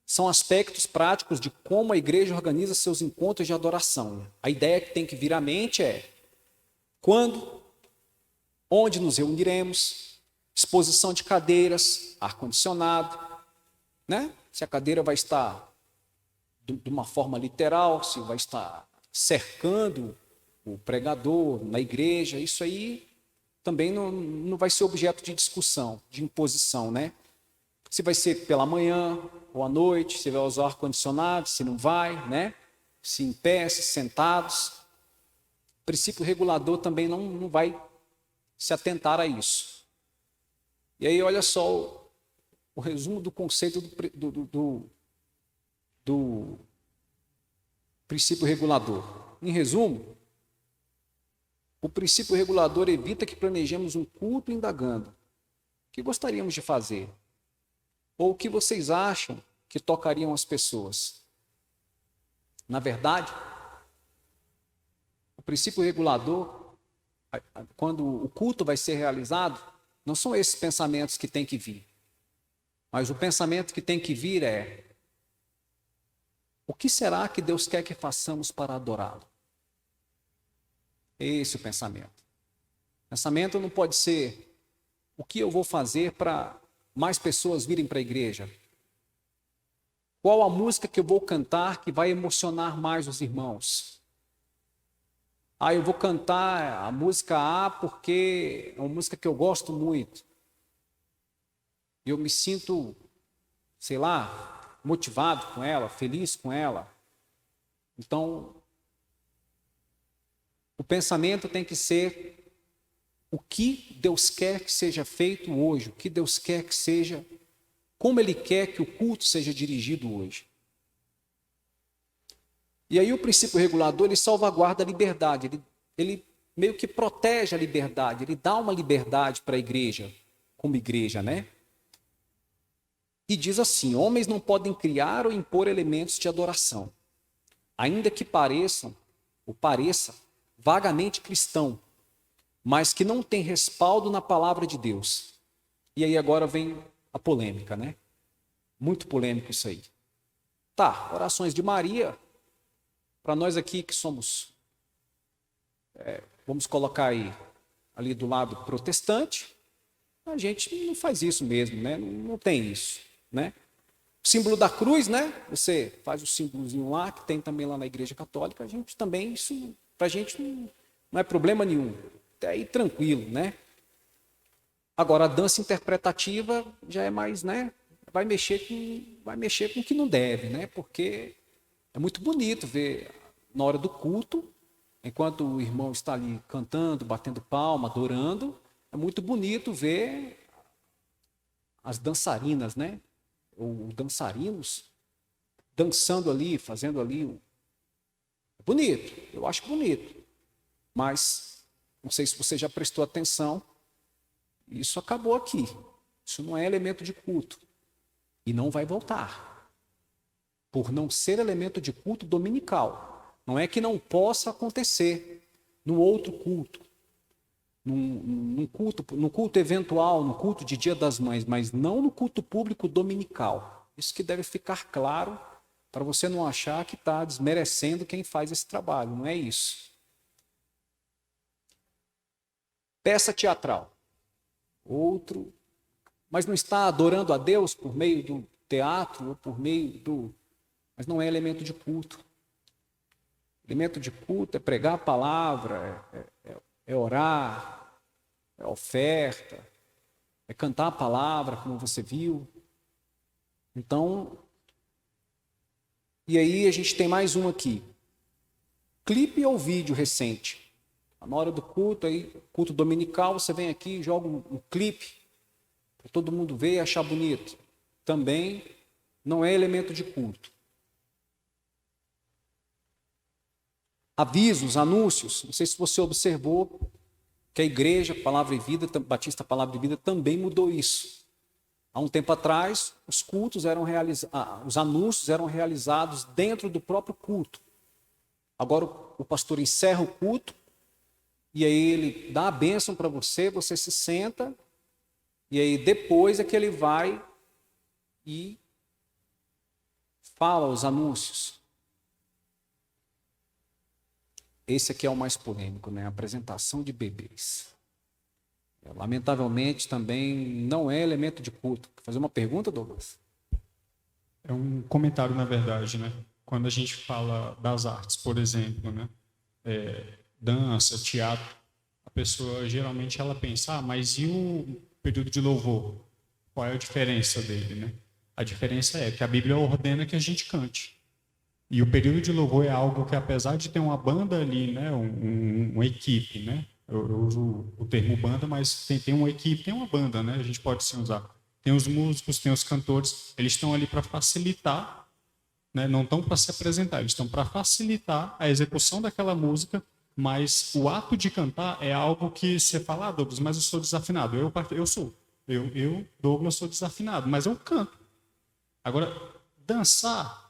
São aspectos práticos de como a igreja organiza seus encontros de adoração. A ideia que tem que vir à mente é quando, onde nos reuniremos, disposição de cadeiras, ar-condicionado, né? Se a cadeira vai estar de uma forma literal, se vai estar cercando o pregador na igreja, isso aí também não vai ser objeto de discussão, de imposição, né? Se vai ser pela manhã ou à noite, se vai usar ar-condicionado, se não vai, né? Se em pé, se sentados. O princípio regulador também não vai se atentar a isso. E aí, olha só o resumo do conceito do princípio regulador. Em resumo, o princípio regulador evita que planejemos um culto indagando. O que gostaríamos de fazer? Ou o que vocês acham que tocariam as pessoas? Na verdade, o princípio regulador, quando o culto vai ser realizado, não são esses pensamentos que têm que vir. Mas o pensamento que tem que vir é: o que será que Deus quer que façamos para adorá-lo? Esse é o pensamento. O pensamento não pode ser: o que eu vou fazer para mais pessoas virem para a igreja? Qual a música que eu vou cantar que vai emocionar mais os irmãos? Eu vou cantar a música A porque é uma música que eu gosto muito. E eu me sinto, sei lá, motivado com ela, feliz com ela. Então, o pensamento tem que ser: o que Deus quer que seja feito hoje? O que Deus quer que seja, como Ele quer que o culto seja dirigido hoje? E aí o princípio regulador, ele salvaguarda a liberdade, ele meio que protege a liberdade, ele dá uma liberdade para a igreja, como igreja, né? E diz assim: homens não podem criar ou impor elementos de adoração, ainda que pareça vagamente cristão, mas que não tem respaldo na palavra de Deus. E aí agora vem a polêmica, né? Muito polêmico isso aí. Tá, orações de Maria, para nós aqui que somos, vamos colocar aí, ali do lado protestante, a gente não faz isso mesmo, né? Não tem isso, né? O símbolo da cruz, né? Você faz o símbolozinho lá, que tem também lá na Igreja Católica, a gente também, isso para a gente não é problema nenhum. Até aí tranquilo, né? Agora, a dança interpretativa já é mais, né? Vai mexer com o que não deve, né? Porque é muito bonito ver na hora do culto, enquanto o irmão está ali cantando, batendo palma, adorando, é muito bonito ver as dançarinas, né? Ou dançarinos dançando ali, fazendo ali. É bonito, eu acho bonito. Mas não sei se você já prestou atenção, isso acabou aqui. Isso não é elemento de culto. E não vai voltar. Por não ser elemento de culto dominical. Não é que não possa acontecer. no outro culto, no culto eventual, no culto de Dia das Mães, mas não no culto público dominical. Isso que deve ficar claro para você não achar que está desmerecendo quem faz esse trabalho, não é isso. Peça teatral, outro, mas não está adorando a Deus por meio do teatro ou por meio do... Mas não é elemento de culto. Elemento de culto é pregar a palavra, é orar, é oferta, é cantar a palavra, como você viu. Então, e aí a gente tem mais um aqui. Clipe ou vídeo recente. Na hora do culto, aí, culto dominical, você vem aqui e joga um clipe para todo mundo ver e achar bonito. Também não é elemento de culto. Avisos, anúncios. Não sei se você observou que a igreja Palavra e Vida, Batista Palavra e Vida, também mudou isso. Há um tempo atrás, os cultos os anúncios eram realizados dentro do próprio culto. Agora o pastor encerra o culto e aí ele dá a bênção para você, você se senta e aí depois é que ele vai e fala os anúncios. Esse aqui é o mais polêmico, né? A apresentação de bebês. Lamentavelmente também não é elemento de culto. Quer fazer uma pergunta, Douglas? É um comentário, na verdade, né? Quando a gente fala das artes, por exemplo, né? Dança, teatro, a pessoa geralmente ela pensa, mas e o período de louvor? Qual é a diferença dele, né? A diferença é que a Bíblia ordena que a gente cante. E o período de louvor é algo que, apesar de ter uma banda ali, né? Uma equipe, né? Eu uso o termo banda, mas tem uma equipe, tem uma banda, né? A gente pode sim usar. Tem os músicos, tem os cantores, eles estão ali para facilitar, né? Não estão para se apresentar, eles estão para facilitar a execução daquela música, mas o ato de cantar é algo que você fala, Douglas, mas eu sou desafinado. Eu, Douglas, sou desafinado, mas eu canto. Agora, dançar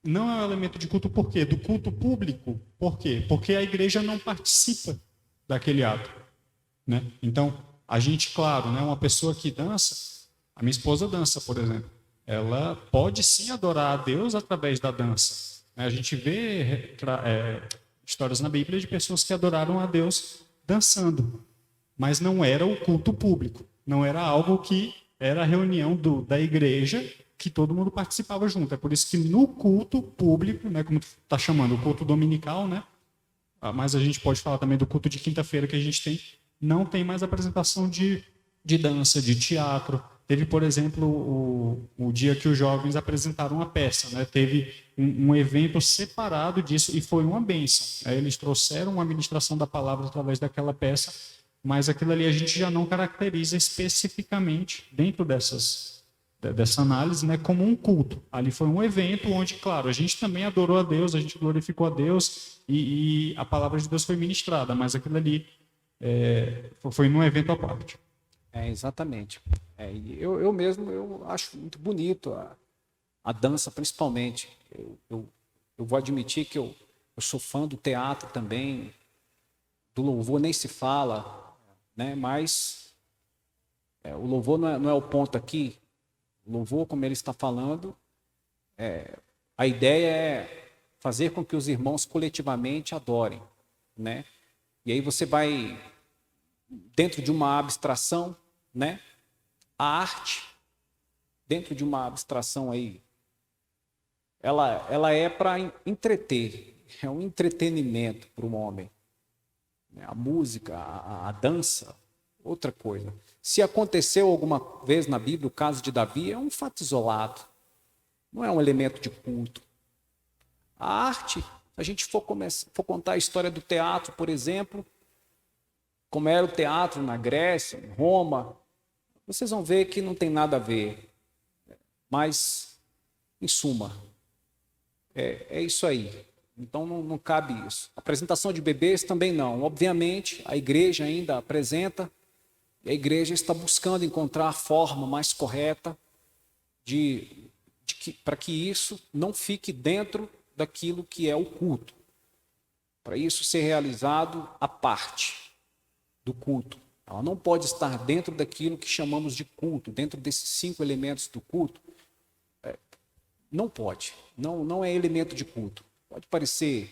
não é um elemento de culto, por quê? Do culto público, por quê? Porque a igreja não participa daquele ato, né? Então, a gente, claro, né, uma pessoa que dança, a minha esposa dança, por exemplo, ela pode sim adorar a Deus através da dança. A gente vê histórias na Bíblia de pessoas que adoraram a Deus dançando, mas não era o culto público, não era algo que era a reunião da igreja que todo mundo participava junto. É por isso que no culto público, né, como está chamando, o culto dominical, né, mas a gente pode falar também do culto de quinta-feira que a gente tem, não tem mais apresentação de dança, de teatro. Teve, por exemplo, o dia que os jovens apresentaram a peça, né? Teve um evento separado disso e foi uma bênção. Eles trouxeram uma ministração da palavra através daquela peça, mas aquilo ali a gente já não caracteriza especificamente dentro dessa análise, né, como um culto. Ali foi um evento onde, claro, a gente também adorou a Deus, a gente glorificou a Deus e a palavra de Deus foi ministrada, mas aquilo ali foi num evento à parte. Exatamente. Eu mesmo eu acho muito bonito a dança, principalmente. Eu vou admitir que eu sou fã do teatro também, do louvor nem se fala, né? Mas o louvor não é o ponto aqui. O louvor, como ele está falando, a ideia é fazer com que os irmãos coletivamente adorem, né? E aí você vai dentro de uma abstração, né? A arte, dentro de uma abstração aí, ela é para entreter, é um entretenimento para o homem. A música, a dança, outra coisa. Se aconteceu alguma vez na Bíblia o caso de Davi, é um fato isolado, não é um elemento de culto. A arte, se a gente for contar a história do teatro, por exemplo, como era o teatro na Grécia, em Roma, vocês vão ver que não tem nada a ver. Mas, em suma, é isso aí. Então não cabe isso. Apresentação de bebês também não. Obviamente, a igreja ainda apresenta, e a igreja está buscando encontrar a forma mais correta para que isso não fique dentro daquilo que é o culto. para isso ser realizado à parte do culto. Ela não pode estar dentro daquilo que chamamos de culto, dentro desses 5 elementos do culto. Não pode, não é elemento de culto. Pode parecer,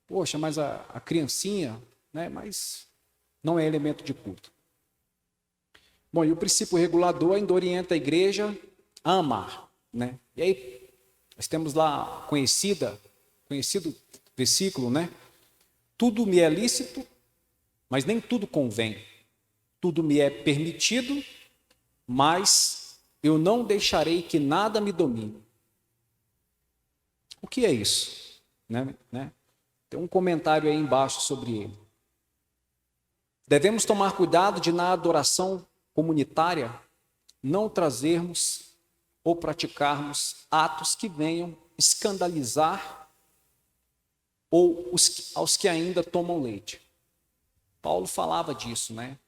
poxa, mas a criancinha, né? Mas não é elemento de culto. Bom, e o princípio regulador ainda orienta a igreja a amar, né? E aí nós temos lá conhecido versículo, né? Tudo me é lícito, mas nem tudo convém. Tudo me é permitido, mas eu não deixarei que nada me domine. O que é isso? Né? Tem um comentário aí embaixo sobre ele. Devemos tomar cuidado de, na adoração comunitária, não trazermos ou praticarmos atos que venham escandalizar ou aos que ainda tomam leite. Paulo falava disso, né?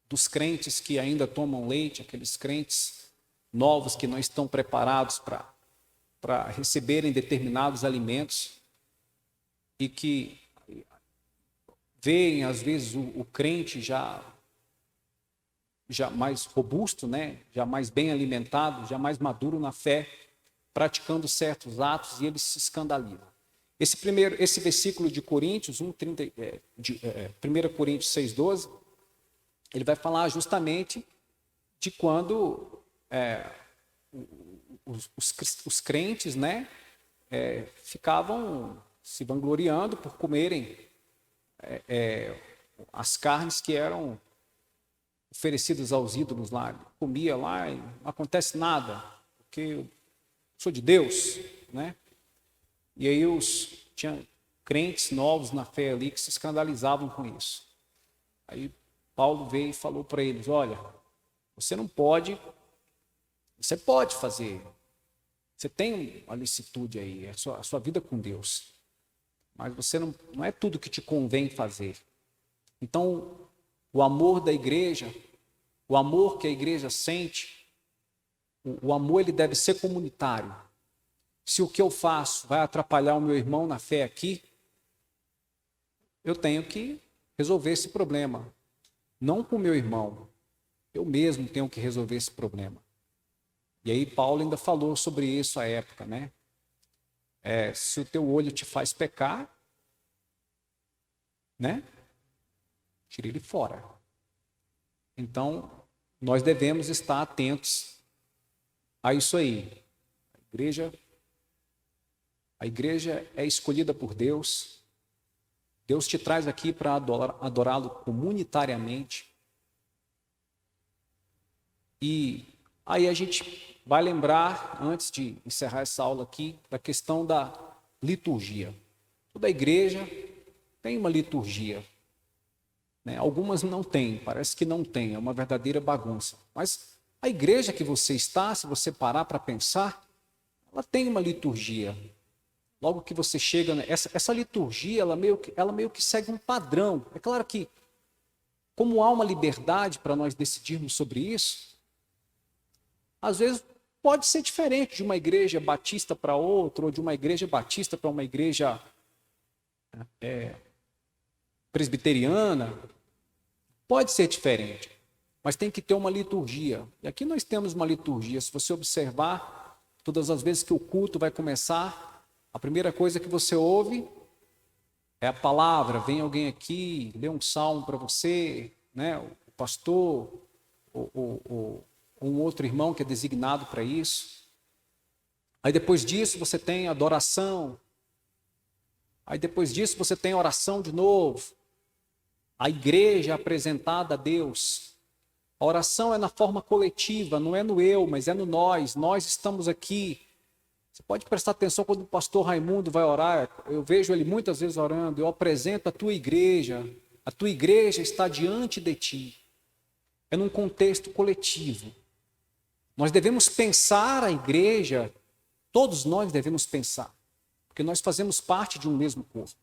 Dos crentes que ainda tomam leite, aqueles crentes novos que não estão preparados para receberem determinados alimentos e que veem, às vezes, o crente já mais robusto, né? Já mais bem alimentado, já mais maduro na fé, praticando certos atos e eles se escandalizam. Esse versículo de Coríntios 1 Coríntios 6,12, ele vai falar justamente de quando os crentes, né, ficavam se vangloriando por comerem as carnes que eram oferecidas aos ídolos lá. Comia lá e não acontece nada, porque eu sou de Deus, né? E aí tinha crentes novos na fé ali que se escandalizavam com isso. Aí Paulo veio e falou para eles: olha, você pode fazer, você tem uma licitude aí, a sua vida com Deus, mas você não é tudo que te convém fazer. Então, o amor da igreja, o amor que a igreja sente, o amor ele deve ser comunitário. Se o que eu faço vai atrapalhar o meu irmão na fé aqui, eu tenho que resolver esse problema. Não com o meu irmão, eu mesmo tenho que resolver esse problema. E aí Paulo ainda falou sobre isso à época, né? Se o teu olho te faz pecar, né? Tire ele fora. Então, nós devemos estar atentos a isso aí. A igreja é escolhida por Deus. Deus te traz aqui para adorá-lo comunitariamente. E aí a gente vai lembrar, antes de encerrar essa aula aqui, da questão da liturgia. Toda igreja tem uma liturgia, né? Algumas não têm, parece que não tem, é uma verdadeira bagunça. Mas a igreja que você está, se você parar para pensar, ela tem uma liturgia. Logo que você chega, essa liturgia, ela meio que segue um padrão. É claro que, como há uma liberdade para nós decidirmos sobre isso, às vezes pode ser diferente de uma igreja batista para outra, ou de uma igreja batista para uma igreja presbiteriana. Pode ser diferente, mas tem que ter uma liturgia. E aqui nós temos uma liturgia. Se você observar, todas as vezes que o culto vai começar, a primeira coisa que você ouve é a palavra. Vem alguém aqui, lê um salmo para você, né? O pastor, um outro irmão que é designado para isso. Aí depois disso você tem adoração. Aí depois disso você tem oração de novo. A igreja é apresentada a Deus. A oração é na forma coletiva, não é no eu, mas é no nós. Nós estamos aqui. Você pode prestar atenção quando o pastor Raimundo vai orar. Eu vejo ele muitas vezes orando. Eu apresento a tua igreja está diante de ti. É num contexto coletivo. Nós devemos pensar a igreja, todos nós devemos pensar, porque nós fazemos parte de um mesmo corpo.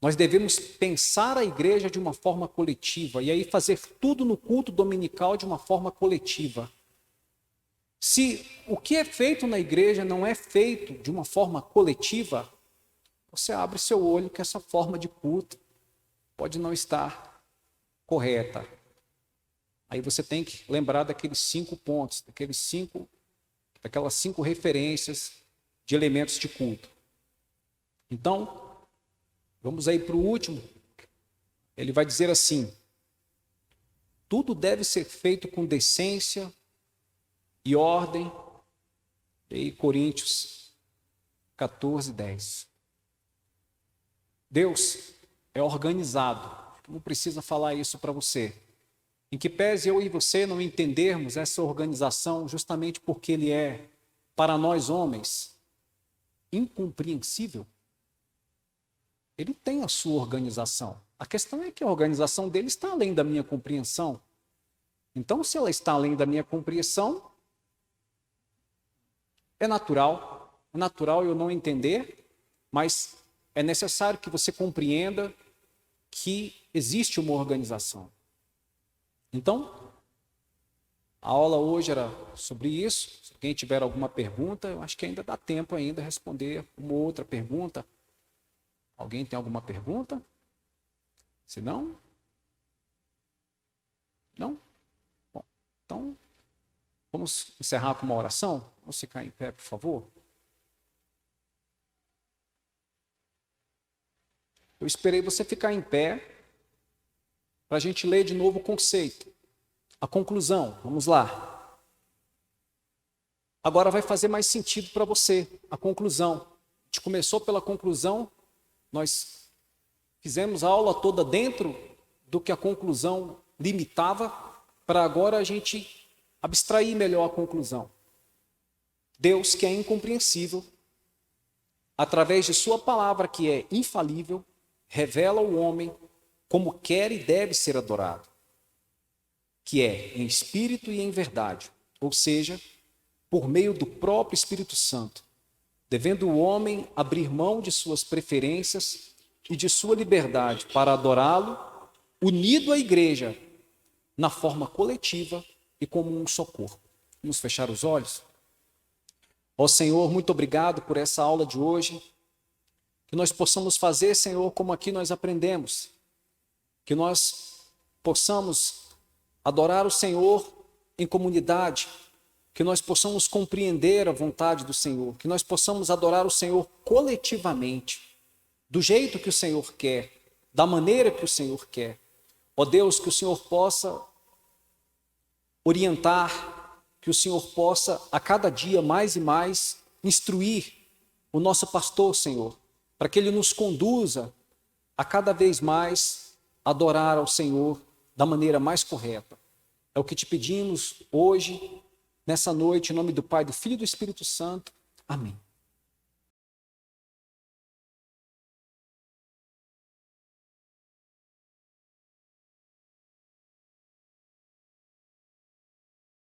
Nós devemos pensar a igreja de uma forma coletiva e aí fazer tudo no culto dominical de uma forma coletiva. Se o que é feito na igreja não é feito de uma forma coletiva, você abre seu olho que essa forma de culto pode não estar correta. Aí você tem que lembrar daqueles 5 pontos, daquelas 5 referências de elementos de culto. Então, vamos aí para o último. Ele vai dizer assim: tudo deve ser feito com decência e ordem. E aí, Coríntios 14:10. Deus é organizado. Não precisa falar isso para você. Em que pese eu e você não entendermos essa organização, justamente porque ele é, para nós homens, incompreensível, ele tem a sua organização. A questão é que a organização dele está além da minha compreensão. Então, se ela está além da minha compreensão, é natural eu não entender, mas é necessário que você compreenda que existe uma organização. Então, a aula hoje era sobre isso. Se alguém tiver alguma pergunta, eu acho que ainda dá tempo ainda responder uma outra pergunta. Alguém tem alguma pergunta? Se não? Não? Bom, então, vamos encerrar com uma oração? Vamos ficar em pé, por favor? Eu esperei você ficar em pé para a gente ler de novo o conceito. A conclusão, vamos lá. Agora vai fazer mais sentido para você, a conclusão. A gente começou pela conclusão, nós fizemos a aula toda dentro do que a conclusão limitava, para agora a gente abstrair melhor a conclusão. Deus, que é incompreensível, através de sua palavra, que é infalível, revela ao homem como quer e deve ser adorado, que é em espírito e em verdade, ou seja, por meio do próprio Espírito Santo, devendo o homem abrir mão de suas preferências e de sua liberdade para adorá-lo, unido à igreja, na forma coletiva e como um só corpo. Vamos fechar os olhos? Ó Senhor, muito obrigado por essa aula de hoje, que nós possamos fazer, Senhor, como aqui nós aprendemos, que nós possamos adorar o Senhor em comunidade, que nós possamos compreender a vontade do Senhor, que nós possamos adorar o Senhor coletivamente, do jeito que o Senhor quer, da maneira que o Senhor quer. Ó Deus, que o Senhor possa orientar, que o Senhor possa a cada dia mais e mais instruir o nosso pastor, Senhor, para que ele nos conduza a cada vez mais adorar ao Senhor da maneira mais correta. É o que te pedimos hoje, nessa noite, em nome do Pai, do Filho e do Espírito Santo. Amém.